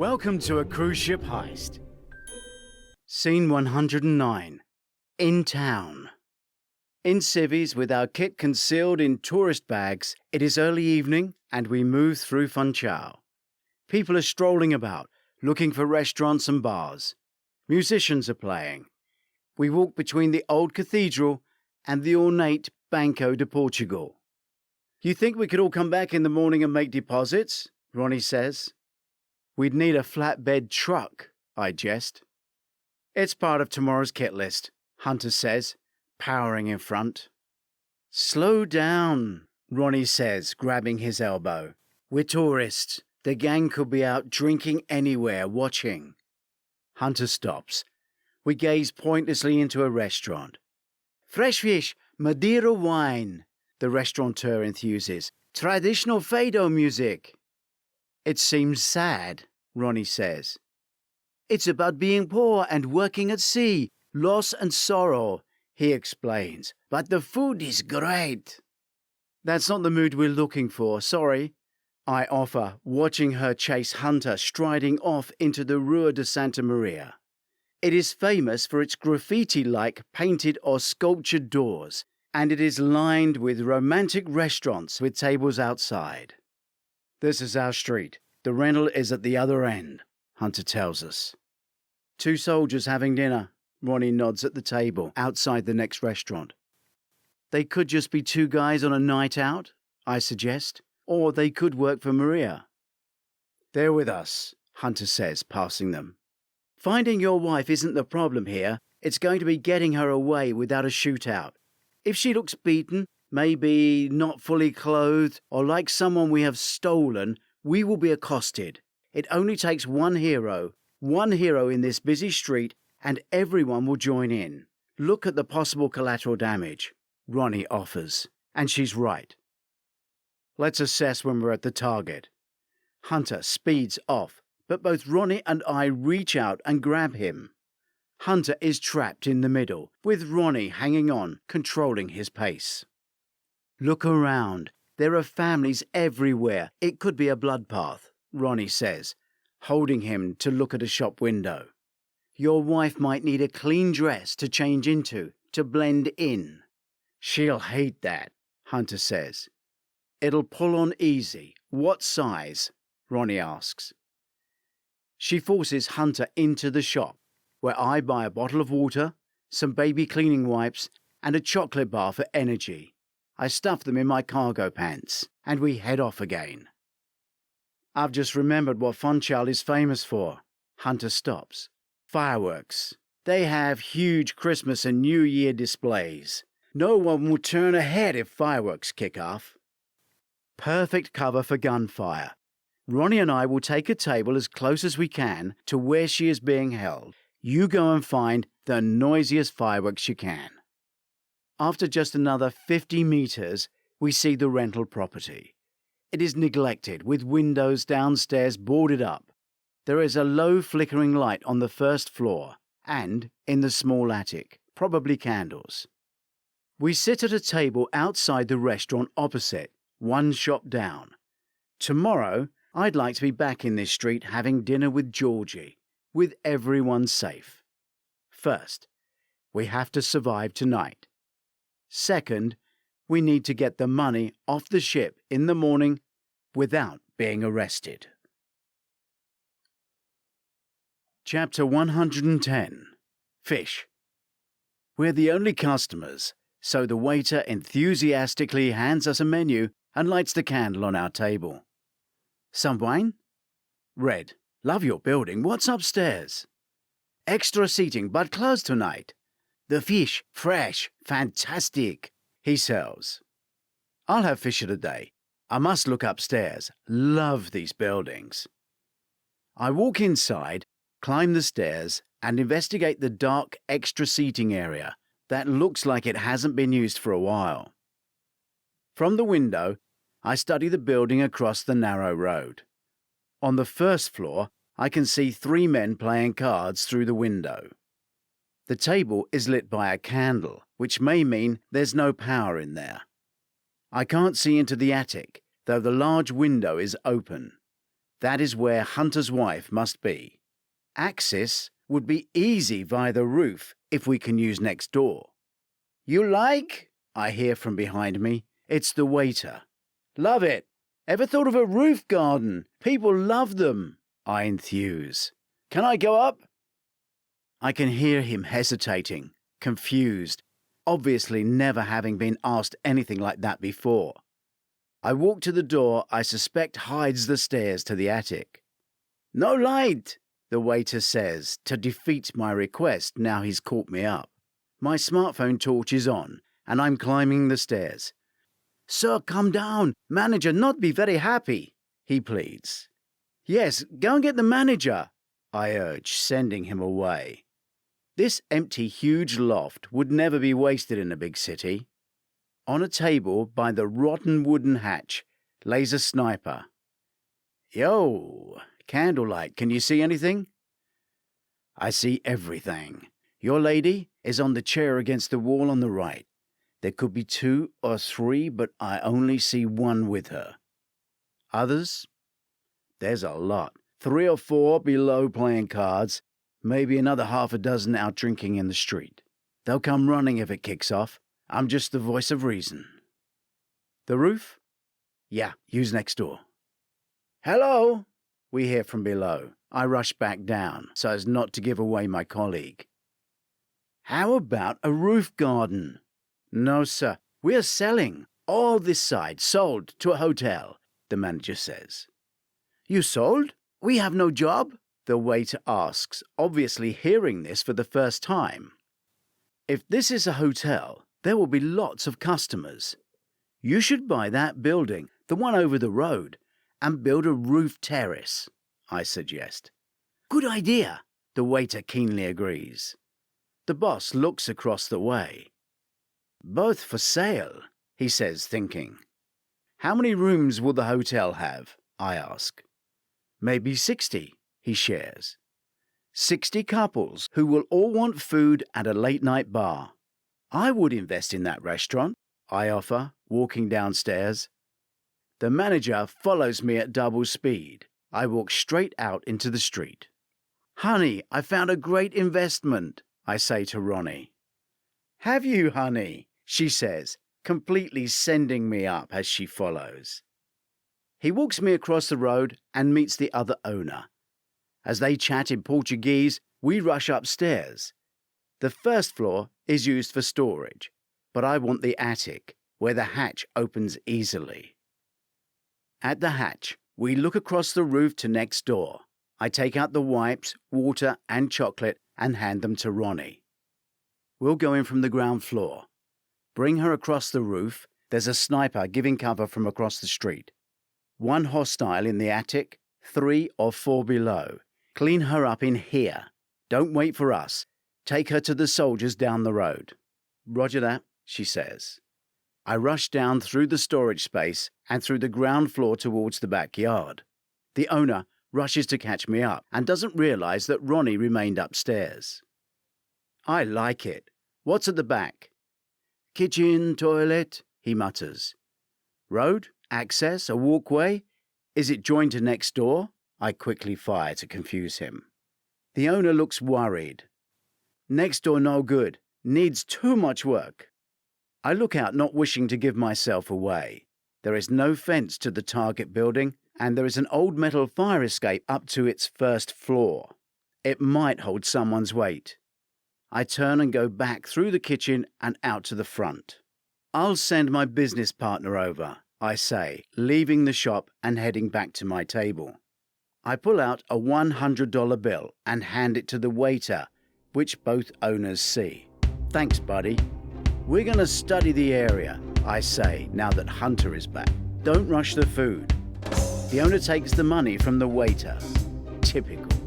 Welcome to a cruise ship heist. Scene 109. In Town. In civvies, with our kit concealed in tourist bags, it is early evening and we move through Funchal. People are strolling about, looking for restaurants and bars. Musicians are playing. We walk between the old cathedral and the ornate Banco de Portugal. You think we could all come back in the morning and make deposits? Ronnie says. We'd need a flatbed truck, I jest. It's part of tomorrow's kit list, Hunter says, powering in front. Slow down, Ronnie says, grabbing his elbow. We're tourists. The gang could be out drinking anywhere, watching. Hunter stops. We gaze pointlessly into a restaurant. Fresh fish, Madeira wine, the restaurateur enthuses. Traditional fado music. It seems sad, Ronnie says. It's about being poor and working at sea, loss and sorrow, he explains. But the food is great. That's not the mood we're looking for, sorry, I offer, watching her chase Hunter striding off into the Rua de Santa Maria. It is famous for its graffiti-like painted or sculptured doors, and it is lined with romantic restaurants with tables outside. This is our street. The rental is at the other end, Hunter tells us. 2 soldiers having dinner, Ronnie nods at the table outside the next restaurant. They could just be 2 guys on a night out, I suggest, or they could work for Maria. They're with us, Hunter says, passing them. Finding your wife isn't the problem here. It's going to be getting her away without a shootout. If she looks beaten, maybe not fully clothed, or like someone we have stolen, we will be accosted. It only takes one hero in this busy street, and everyone will join in. Look at the possible collateral damage, Ronnie offers, and she's right. Let's assess when we're at the target. Hunter speeds off, but both Ronnie and I reach out and grab him. Hunter is trapped in the middle, with Ronnie hanging on, controlling his pace. Look around. There are families everywhere. It could be a bloodbath, Ronnie says, holding him to look at a shop window. Your wife might need a clean dress to change into, to blend in. She'll hate that, Hunter says. It'll pull on easy. What size? Ronnie asks. She forces Hunter into the shop, where I buy a bottle of water, some baby cleaning wipes, and a chocolate bar for energy. I stuff them in my cargo pants, and we head off again. I've just remembered what Funchal is famous for. Hunter stops. Fireworks. They have huge Christmas and New Year displays. No one will turn a head if fireworks kick off. Perfect cover for gunfire. Ronnie and I will take a table as close as we can to where she is being held. You go and find the noisiest fireworks you can. After just another 50 meters, we see the rental property. It is neglected, with windows downstairs boarded up. There is a low flickering light on the first floor, and in the small attic, probably candles. We sit at a table outside the restaurant opposite, 1 shop down. Tomorrow, I'd like to be back in this street having dinner with Georgie, with everyone safe. First, we have to survive tonight. Second, we need to get the money off the ship in the morning without being arrested. Chapter 110. Fish. We're the only customers, so the waiter enthusiastically hands us a menu and lights the candle on our table. Some wine? Red. Love your building. What's upstairs? Extra seating, but closed tonight. The fish, fresh, fantastic, he sells. I'll have fish of the day. I must look upstairs. Love these buildings. I walk inside, climb the stairs, and investigate the dark extra seating area that looks like it hasn't been used for a while. From the window, I study the building across the narrow road. On the first floor, I can see 3 men playing cards through the window. The table is lit by a candle, which may mean there's no power in there. I can't see into the attic, though the large window is open. That is where Hunter's wife must be. Access would be easy via the roof if we can use next door. You like? I hear from behind me. It's the waiter. Love it. Ever thought of a roof garden? People love them. I enthuse. Can I go up? I can hear him hesitating, confused, obviously never having been asked anything like that before. I walk to the door I suspect hides the stairs to the attic. No light, the waiter says, to defeat my request now he's caught me up. My smartphone torch is on, and I'm climbing the stairs. Sir, come down. Manager not be very happy, he pleads. Yes, go and get the manager, I urge, sending him away. This empty, huge loft would never be wasted in a big city. On a table by the rotten wooden hatch lays a sniper. Yo, candlelight, can you see anything? I see everything. Your lady is on the chair against the wall on the right. There could be 2 or 3, but I only see one with her. Others? There's a lot. 3 or 4 below playing cards, maybe another half a dozen out drinking in the street. They'll come running if it kicks off. I'm just the voice of reason. The roof? Yeah, use next door. Hello, we hear from below. I rush back down so as not to give away my colleague. How about a roof garden? No, sir. We're selling. All this side sold to a hotel, the manager says. You sold? We have no job? The waiter asks, obviously hearing this for the first time. If this is a hotel, there will be lots of customers. You should buy that building, the one over the road, and build a roof terrace, I suggest. Good idea, the waiter keenly agrees. The boss looks across the way. Both for sale, he says, thinking. How many rooms will the hotel have? I ask. Maybe 60, he shares. 60 couples who will all want food and a late-night bar. I would invest in that restaurant, I offer, walking downstairs. The manager follows me at double speed. I walk straight out into the street. Honey, I found a great investment, I say to Ronnie. Have you, honey? She says, completely sending me up as she follows. He walks me across the road and meets the other owner. As they chat in Portuguese, we rush upstairs. The first floor is used for storage, but I want the attic, where the hatch opens easily. At the hatch, we look across the roof to next door. I take out the wipes, water and chocolate and hand them to Ronnie. We'll go in from the ground floor. Bring her across the roof. There's a sniper giving cover from across the street. 1 hostile in the attic, 3 or 4 below. Clean her up in here. Don't wait for us. Take her to the soldiers down the road. Roger that, she says. I rush down through the storage space and through the ground floor towards the backyard. The owner rushes to catch me up and doesn't realize that Ronnie remained upstairs. I like it. What's at the back? Kitchen, toilet, he mutters. Road, access, a walkway? Is it joined to next door? I quickly fire to confuse him. The owner looks worried. Next door no good. Needs too much work. I look out, not wishing to give myself away. There is no fence to the target building, and there is an old metal fire escape up to its first floor. It might hold someone's weight. I turn and go back through the kitchen and out to the front. I'll send my business partner over, I say, leaving the shop and heading back to my table. I pull out a $100 bill and hand it to the waiter, which both owners see. Thanks, buddy. We're going to study the area, I say, now that Hunter is back. Don't rush the food. The owner takes the money from the waiter. Typical.